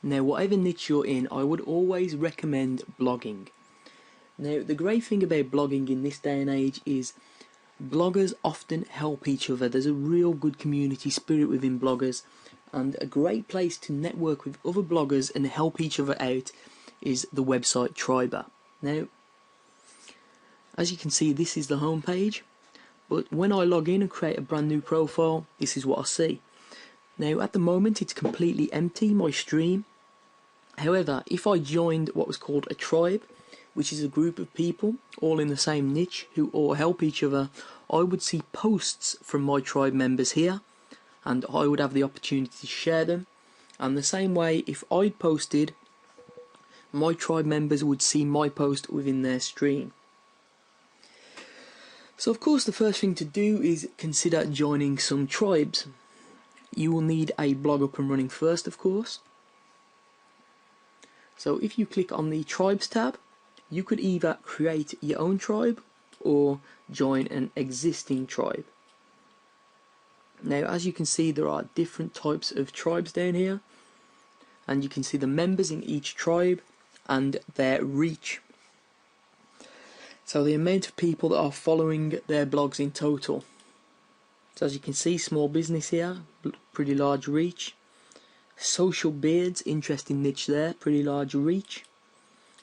Now, whatever niche you're in, I would always recommend blogging. Now, the great thing about blogging in this day and age is bloggers often help each other. There's a real good community spirit within bloggers, and a great place to network with other bloggers and help each other out is the website Triber. Now, as you can see, this is the home page, but when I log in and create a brand new profile, this is what I see. Now, at the moment, it's completely empty, my stream. However, if I joined what was called a tribe, which is a group of people all in the same niche who all help each other, I would see posts from my tribe members here, and I would have the opportunity to share them. And the same way, if I'd posted, my tribe members would see my post within their stream. So of course the first thing to do is consider joining some tribes. You will need a blog up and running first, of course. So if you click on the Tribes tab, you could either create your own tribe or join an existing tribe. Now, as you can see, there are different types of tribes down here, and you can see the members in each tribe and their reach. So the amount of people that are following their blogs in total. So as you can see, small business here, pretty large reach. Social beards, interesting niche there, pretty large reach,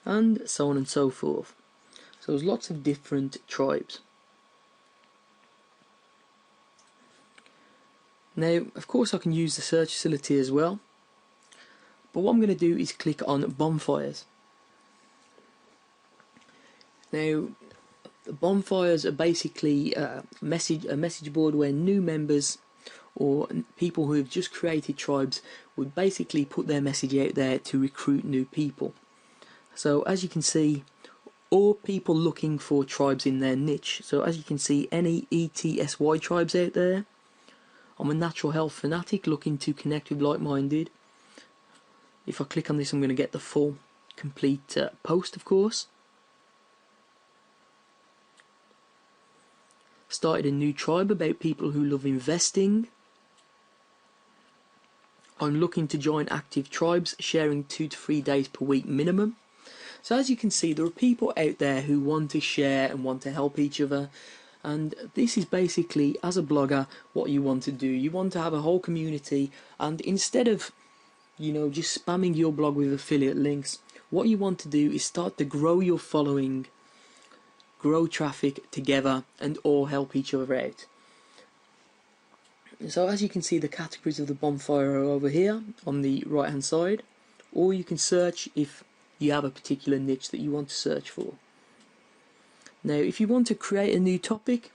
and so on and so forth. So there's lots of different tribes. Now, of course, I can use the search facility as well, but what I'm going to do is click on bonfires. Now, the bonfires are basically a message board where new members or people who have just created tribes would basically put their message out there to recruit new people. So as you can see, or people looking for tribes in their niche. So as you can see, any ETSY tribes out there. I'm a natural health fanatic looking to connect with like-minded. If I click on this, I'm going to get the full complete post, of course. Started a new tribe about people who love investing. I'm looking to join active tribes, sharing 2 to 3 days per week minimum. So as you can see, there are people out there who want to share and want to help each other. And this is basically, as a blogger, what you want to do. You want to have a whole community, and instead of, just spamming your blog with affiliate links, what you want to do is start to grow your following, grow traffic together, and all help each other out. So as you can see, the categories of the bonfire are over here on the right hand side, or you can search if you have a particular niche that you want to search for. Now, if you want to create a new topic,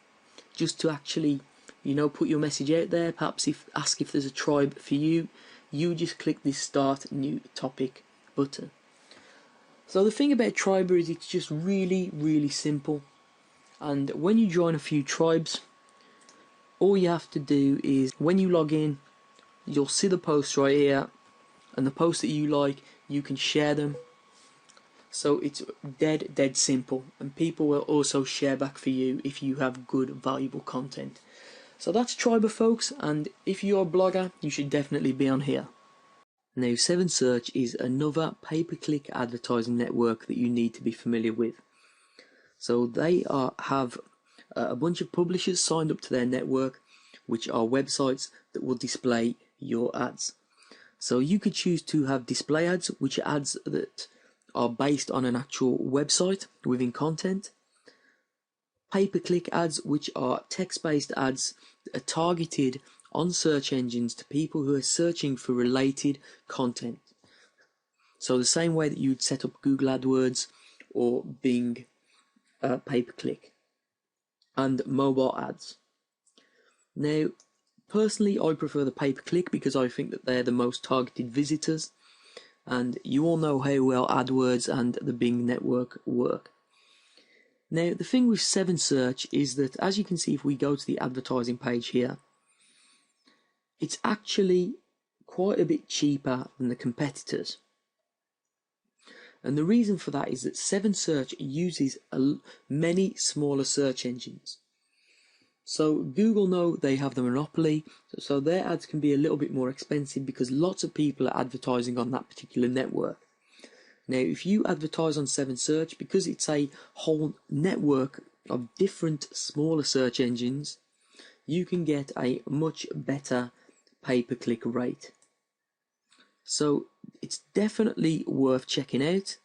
just to actually, put your message out there, perhaps ask if there's a tribe for you, you just click this Start New Topic button. So the thing about Triber is it's just really, really simple. And when you join a few tribes, all you have to do is, when you log in, you'll see the posts right here, and the posts that you like, you can share them. So it's dead simple, and people will also share back for you if you have good, valuable content. So that's Triber, folks, and if you're a blogger, you should definitely be on here. Now, 7Search is another pay-per-click advertising network that you need to be familiar with. So they have a bunch of publishers signed up to their network, which are websites that will display your ads. So you could choose to have display ads, which are ads that are based on an actual website within content. Pay-per-click ads, which are text-based ads that are targeted on search engines to people who are searching for related content. So the same way that you'd set up Google AdWords or Bing pay-per-click. And mobile ads. Now, personally, I prefer the pay-per-click because I think that they're the most targeted visitors, and you all know how well AdWords and the Bing network work. Now, the thing with 7Search is that, as you can see, if we go to the advertising page here, it's actually quite a bit cheaper than the competitors. And the reason for that is that 7Search uses many smaller search engines. So Google know they have the monopoly, so their ads can be a little bit more expensive because lots of people are advertising on that particular network. Now, if you advertise on 7Search, because it's a whole network of different smaller search engines, you can get a much better pay-per-click rate. So it's definitely worth checking out.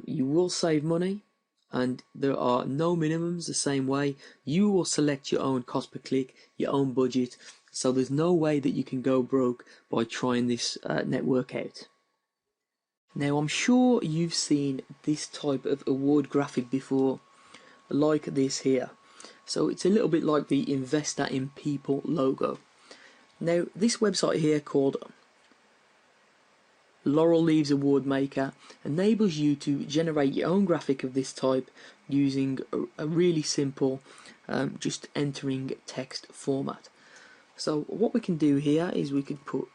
You will save money, and there are no minimums the same way. You will select your own cost per click, your own budget, so there's no way that you can go broke by trying this network out. Now, I'm sure you've seen this type of award graphic before, like this here. So it's a little bit like the Investor in People logo. Now, this website here called laurelleavesawardmaker enables you to generate your own graphic of this type using a really simple just entering text format. So what we can do here is we could put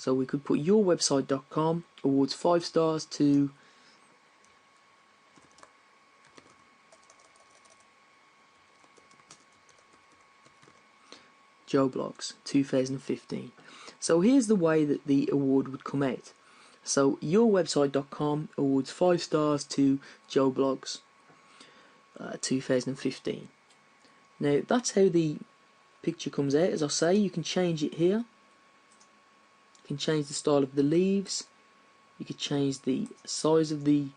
yourwebsite.com awards 5 stars to Joe Blogs 2015. So here's the way that the award would come out. So yourwebsite.com awards 5 stars to Joe Blogs 2015. Now that's how the picture comes out. As I say, you can change it here. You can change the style of the leaves. You can change the size of the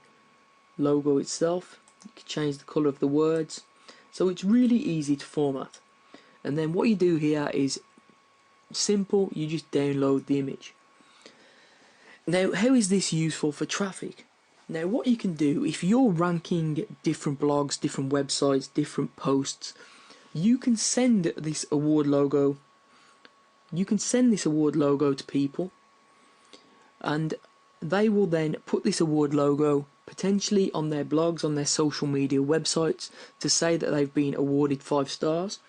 logo itself. You can change the colour of the words. So it's really easy to format. And then what you do here is simple, you just download the image. Now, how is this useful for traffic? Now, what you can do, if you're ranking different blogs, different websites, different posts, you can send this award logo. You can send this award logo to people, and they will then put this award logo potentially on their blogs, on their social media websites, to say that they've been awarded 5 stars.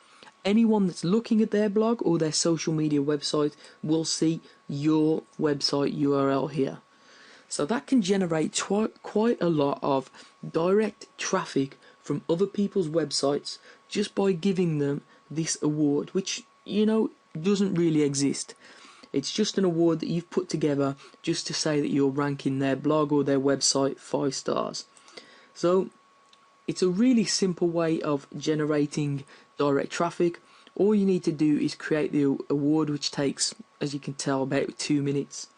Anyone that's looking at their blog or their social media website will see your website URL here. So that can generate quite a lot of direct traffic from other people's websites just by giving them this award, which, you know, doesn't really exist. It's just an award that you've put together just to say that you're ranking their blog or their website 5 stars. So it's a really simple way of generating direct traffic. All you need to do is create the award, which takes, as you can tell, about 2 minutes.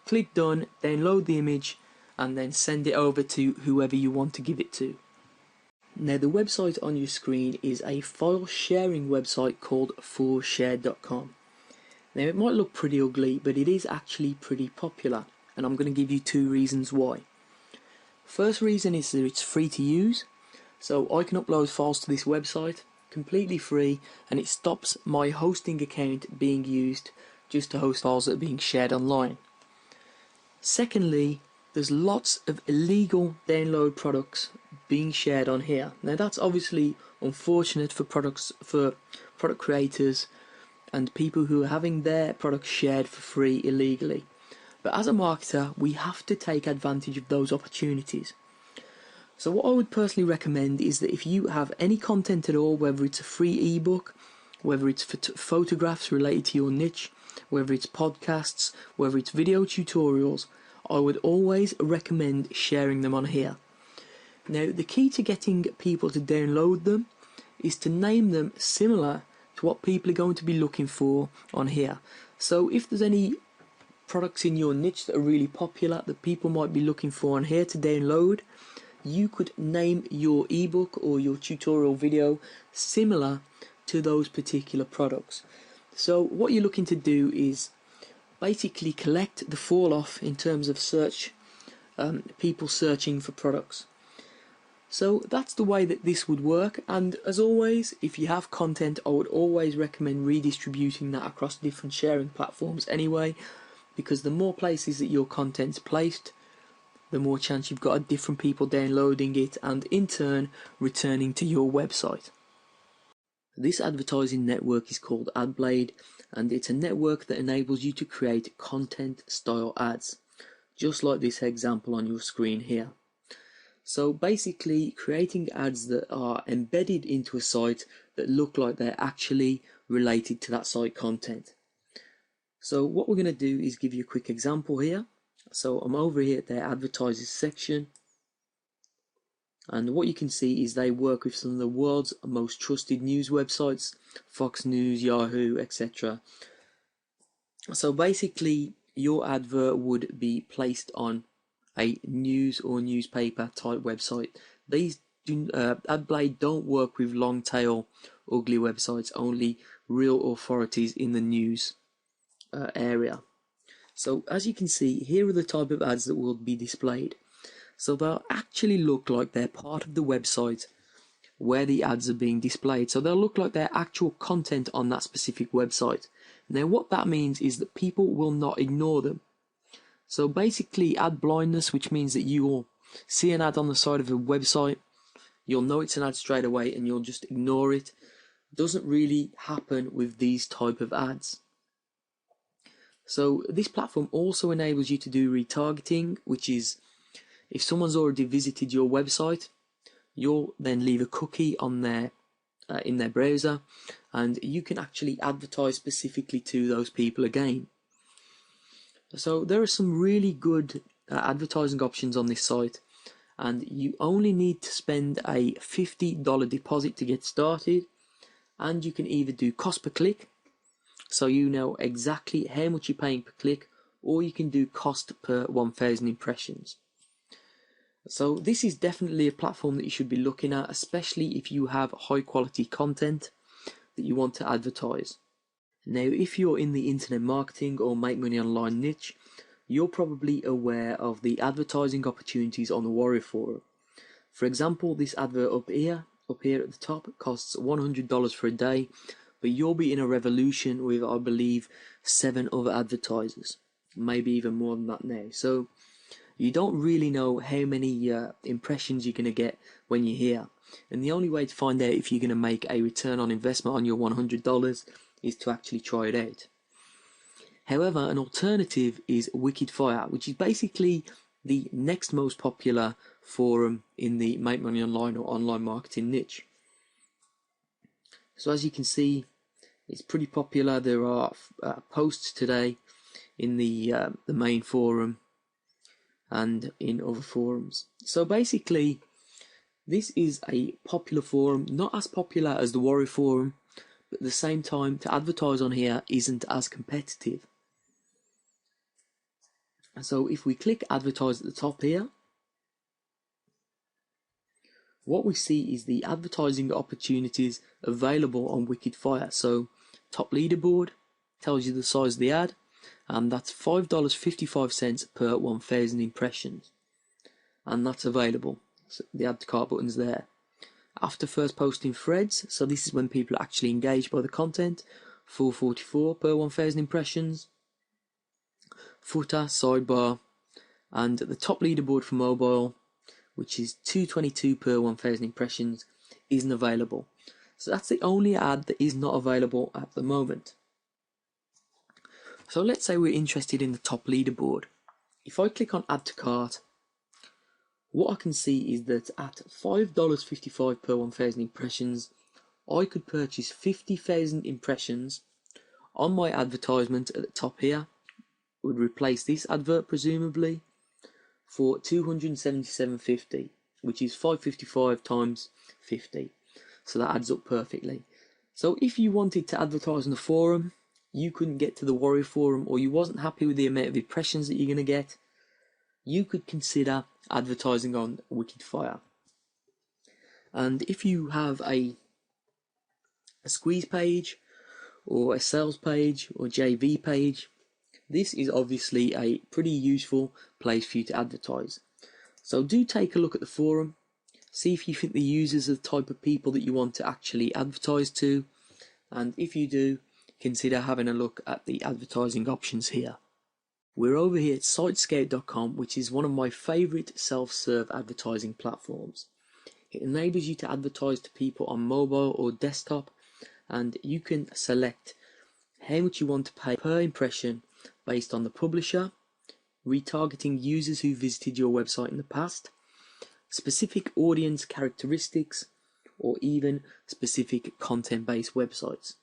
Click done, download the image, and then send it over to whoever you want to give it to. Now, the website on your screen is a file sharing website called foreshare.com. Now, it might look pretty ugly, but it is actually pretty popular, and I'm going to give you 2 reasons why. First reason is that it's free to use, so I can upload files to this website completely free, and it stops my hosting account being used just to host files that are being shared online. Secondly, there's lots of illegal download products being shared on here. Now that's obviously unfortunate for product creators and people who are having their products shared for free illegally. But as a marketer, we have to take advantage of those opportunities. So what I would personally recommend is that if you have any content at all, whether it's a free ebook, whether it's photographs related to your niche, whether it's podcasts, whether it's video tutorials, I would always recommend sharing them on here. Now, the key to getting people to download them is to name them similar to what people are going to be looking for on here. So if there's any products in your niche that are really popular that people might be looking for on here to download, you could name your ebook or your tutorial video similar to those particular products. So what you're looking to do is basically collect the fall off in terms of search, people searching for products. So that's the way that this would work, and as always, if you have content, I would always recommend redistributing that across different sharing platforms anyway, because the more places that your content's placed, the more chance you've got of different people downloading it and in turn returning to your website. This advertising network is called adblade, and it's a network that enables you to create content style ads, just like this example on your screen here. So basically creating ads that are embedded into a site that look like they're actually related to that site content. So what we're going to do is give you a quick example here. So I'm over here at their advertisers section, and what you can see is they work with some of the world's most trusted news websites, Fox News, Yahoo, etc. So basically your advert would be placed on a news or newspaper type website. These adblade don't work with long tail ugly websites, only real authorities in the news area. So as you can see, here are the type of ads that will be displayed. So they'll actually look like they're part of the website where the ads are being displayed. So they'll look like they're actual content on that specific website. Now what that means is that people will not ignore them. So basically ad blindness, which means that you will see an ad on the side of a website, you'll know it's an ad straight away and you'll just ignore it, doesn't really happen with these type of ads. So this platform also enables you to do retargeting, which is if someone's already visited your website, you'll then leave a cookie on their in their browser, and you can actually advertise specifically to those people again. So there are some really good advertising options on this site, and you only need to spend a $50 deposit to get started, and you can either do cost per click, so you know exactly how much you're paying per click, or you can do cost per 1,000 impressions. So this is definitely a platform that you should be looking at, especially if you have high quality content that you want to advertise. Now, if you're in the internet marketing or make money online niche, you're probably aware of the advertising opportunities on the Warrior Forum. For example, this advert up here at the top costs $100 for a day, but you'll be in a revolution with, I believe, 7 other advertisers, maybe even more than that now. So you don't really know how many impressions you're going to get when you're here, and the only way to find out if you're going to make a return on investment on your $100 is to actually try it out. However, an alternative is WickedFire, which is basically the next most popular forum in the make money online or online marketing niche. So as you can see, it's pretty popular. There are posts today in the main forum and in other forums. So basically, this is a popular forum, not as popular as the Warrior Forum, but at the same time, to advertise on here isn't as competitive. So if we click advertise at the top here, what we see is the advertising opportunities available on WickedFire. So top leaderboard tells you the size of the ad, and that's $5.55 per 1,000 impressions, and that's available. So the add to cart button's there. After first posting threads, so this is when people are actually engaged by the content, $4.44 per 1,000 impressions. Footer, sidebar, and the top leaderboard for mobile, which is $2.22 per 1,000 impressions, isn't available. So that's the only ad that is not available at the moment. So let's say we're interested in the top leaderboard. If I click on add to cart, what I can see is that at $5.55 per 1,000 impressions, I could purchase 50,000 impressions on my advertisement at the top here. Would replace this advert presumably for $277.50, which is $5.55 times 50. So that adds up perfectly. So if you wanted to advertise on the forum, you couldn't get to the Warrior Forum, or you wasn't happy with the amount of impressions that you're going to get, you could consider advertising on WickedFire. And if you have a squeeze page or a sales page or JV page, this is obviously a pretty useful place for you to advertise. So do take a look at the forum, see if you think the users are the type of people that you want to actually advertise to, and if you do, consider having a look at the advertising options here. We're over here at Sightscape.com, which is one of my favourite self-serve advertising platforms. It enables you to advertise to people on mobile or desktop, and you can select how much you want to pay per impression based on the publisher, retargeting users who visited your website in the past, specific audience characteristics, or even specific content-based websites.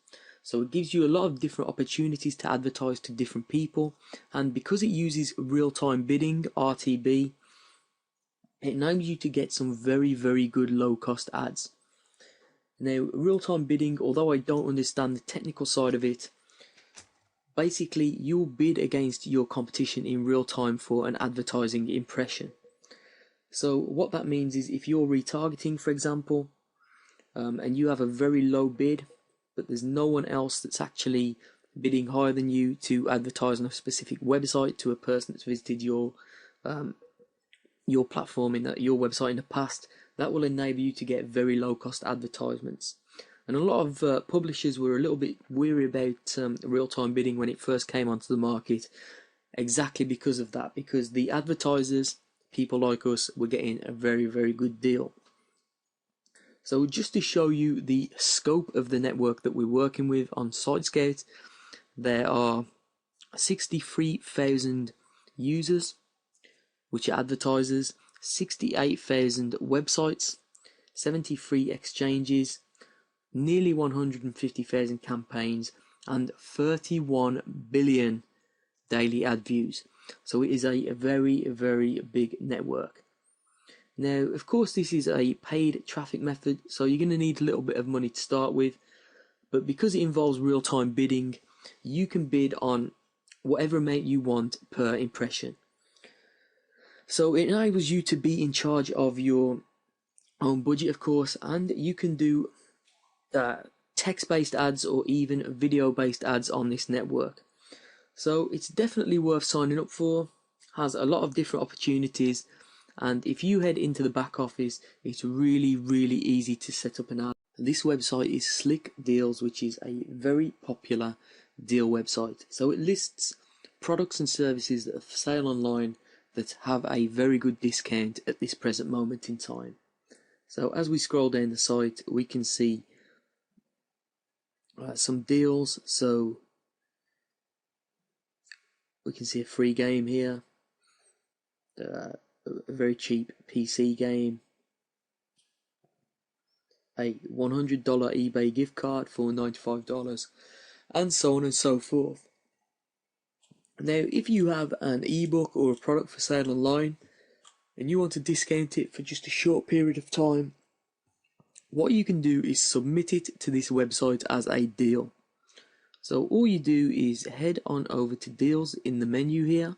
So it gives you a lot of different opportunities to advertise to different people, and because it uses real-time bidding, RTB, it enables you to get some very, very good low-cost ads. Now, real-time bidding, although I don't understand the technical side of it, basically you'll bid against your competition in real time for an advertising impression. So what that means is if you're retargeting, for example, and you have a very low bid, but there's no one else that's actually bidding higher than you to advertise on a specific website to a person that's visited your platform your website in the past, that will enable you to get very low cost advertisements. And a lot of publishers were a little bit weary about real-time bidding when it first came onto the market, exactly because of that, because the advertisers, people like us, were getting a very, very good deal. So just to show you the scope of the network that we're working with on Sightscape, there are 63,000 users, which are advertisers, 68,000 websites, 73 exchanges, nearly 150,000 campaigns, and 31 billion daily ad views. So it is a very, very big network. Now, of course, this is a paid traffic method, so you're going to need a little bit of money to start with, but because it involves real-time bidding, you can bid on whatever amount you want per impression. So it enables you to be in charge of your own budget, of course, and you can do text-based ads or even video-based ads on this network. So it's definitely worth signing up for, has a lot of different opportunities, and if you head into the back office, it's really, really easy to set up an ad. This website is Slick Deals, which is a very popular deal website. So it lists products and services that are for sale online that have a very good discount at this present moment in time. So as we scroll down the site, we can see some deals. So we can see a free game here, a very cheap PC game, a $100 eBay gift card for $95, and so on and so forth. Now, if you have an ebook or a product for sale online and you want to discount it for just a short period of time, what you can do is submit it to this website as a deal. So all you do is head on over to deals in the menu here,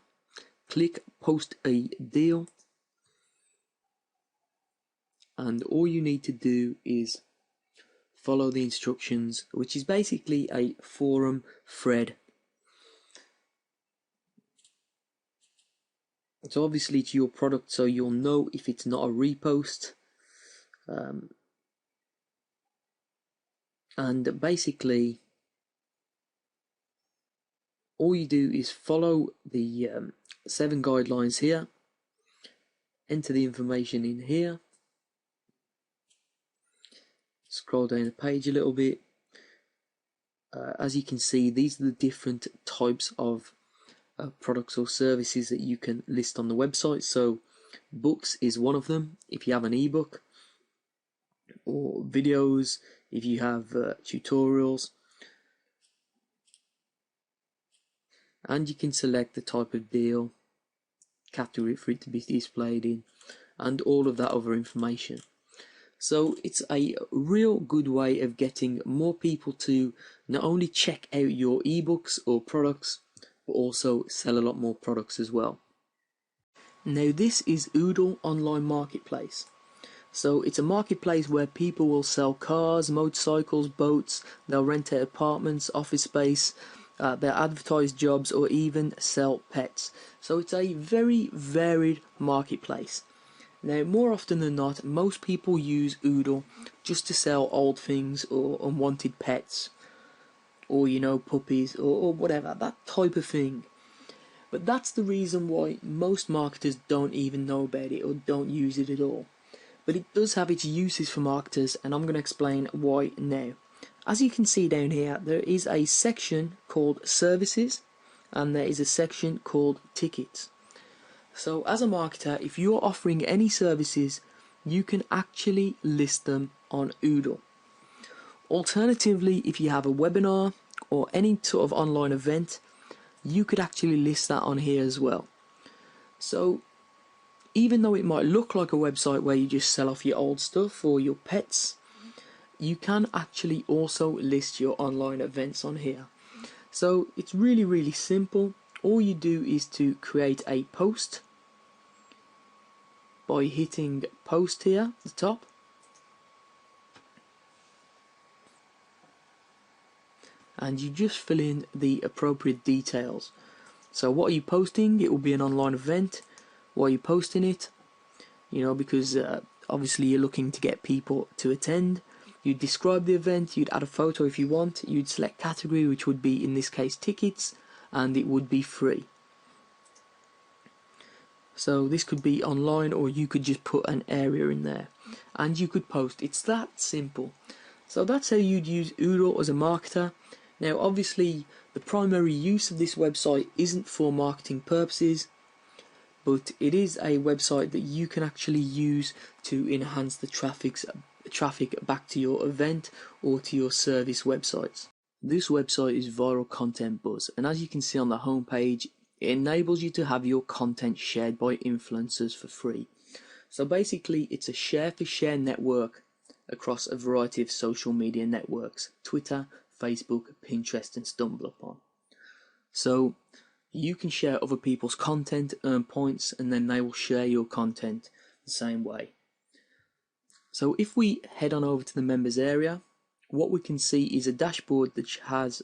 click post a deal, and all you need to do is follow the instructions, which is basically a forum thread. So obviously it's your product, so you'll know if it's not a repost. And basically all you do is follow the 7 guidelines here, enter the information in here, scroll down the page a little bit. As you can see, these are the different types of products or services that you can list on the website. So books is one of them if you have an ebook, or videos if you have tutorials, and you can select the type of deal, category for it to be displayed in, and all of that other information. So it's a real good way of getting more people to not only check out your ebooks or products, but also sell a lot more products as well. Now this is Oodle Online Marketplace. So it's a marketplace where people will sell cars, motorcycles, boats, they'll rent out apartments, office space, they'll advertise jobs, or even sell pets. So it's a very varied marketplace. Now, more often than not, most people use Oodle just to sell old things or unwanted pets, or puppies or whatever, that type of thing. But that's the reason why most marketers don't even know about it or don't use it at all. But it does have its uses for marketers, and I'm going to explain why now. As you can see down here, there is a section called services and there is a section called tickets. So as a marketer, if you're offering any services, you can actually list them on Oodle. Alternatively, if you have a webinar or any sort of online event, you could actually list that on here as well. So even though it might look like a website where you just sell off your old stuff or your pets, you can actually also list your online events on here. So it's really simple. All you do is to create a post by hitting post here at the top. And you just fill in the appropriate details. So what are you posting? It will be an online event. Why are you posting it? You know, because obviously you're looking to get people to attend. You'd describe the event, you'd add a photo if you want, you'd select category, which would be in this case tickets, and it would be free. So this could be online, or you could just put an area in there and you could post. It's that simple. So that's how you'd use Oodle as a marketer. Now obviously the primary use of this website isn't for marketing purposes, but it is a website that you can actually use to enhance the traffic back to your event or to your service websites. This website is Viral Content Buzz, and as you can see on the home page, it enables you to have your content shared by influencers for free. So basically it's a share-for-share network across a variety of social media networks: Twitter, Facebook, Pinterest and StumbleUpon. So you can share other people's content, earn points, and then they will share your content the same way. So if we head on over to the members area, what we can see is a dashboard that has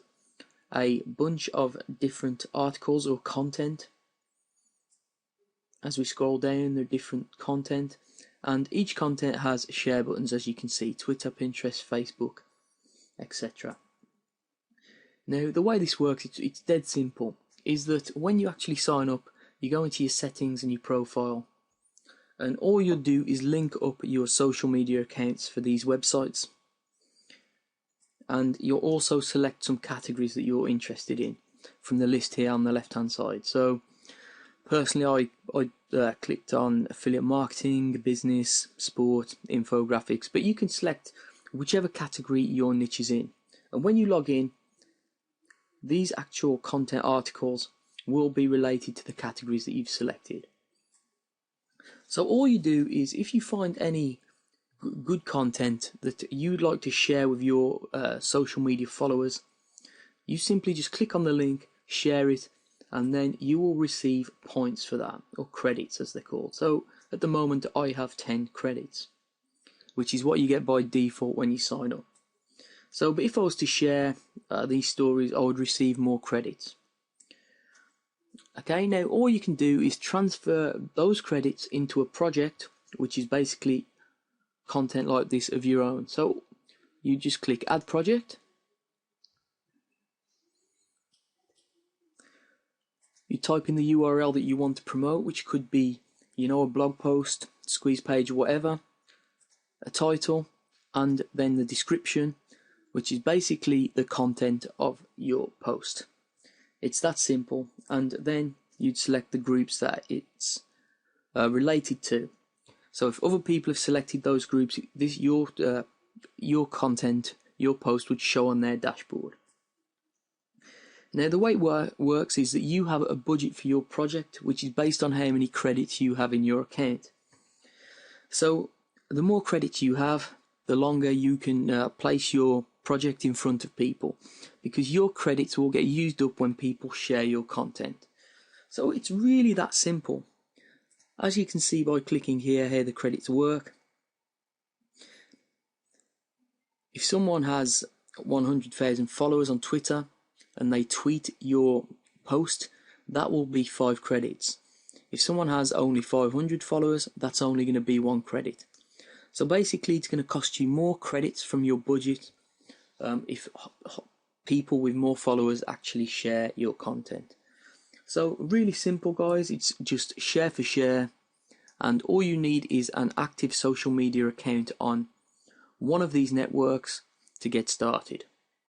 a bunch of different articles or content. As we scroll down, there are different content, and each content has share buttons, as you can see: Twitter, Pinterest, Facebook, etc. Now the way this works, it's dead simple, is that when you actually sign up, you go into your settings and your profile, and all you'll do is link up your social media accounts for these websites, and you'll also select some categories that you're interested in from the list here on the left hand side. So personally I clicked on affiliate marketing, business, sport, infographics, but you can select whichever category your niche is in, and when you log in, these actual content articles will be related to the categories that you've selected. So all you do is, if you find any good content that you'd like to share with your social media followers, you simply just click on the link, share it, and then you will receive points for that, or credits as they're called. So at the moment I have 10 credits, which is what you get by default when you sign up. So, but if I was to share these stories, I would receive more credits. Okay, now all you can do is transfer those credits into a project, which is basically content like this of your own. So you just click Add Project. You type in the URL that you want to promote, which could be, you know, a blog post, squeeze page, whatever, a title, and then the description, which is basically the content of your post. It's that simple, and then you'd select the groups that it's related to. So if other people have selected those groups, your content, your post would show on their dashboard. Now the way it works is that you have a budget for your project, which is based on how many credits you have in your account. So the more credits you have, the longer you can place your project in front of people, because your credits will get used up when people share your content. So it's really that simple. As you can see by clicking here how the credits work, if someone has 100,000 followers on Twitter and they tweet your post, that will be 5 credits. If someone has only 500 followers, that's only going to be 1 credit. So basically it's going to cost you more credits from your budget if people with more followers actually share your content. So really simple, guys. It's just share for share, and all you need is an active social media account on one of these networks to get started.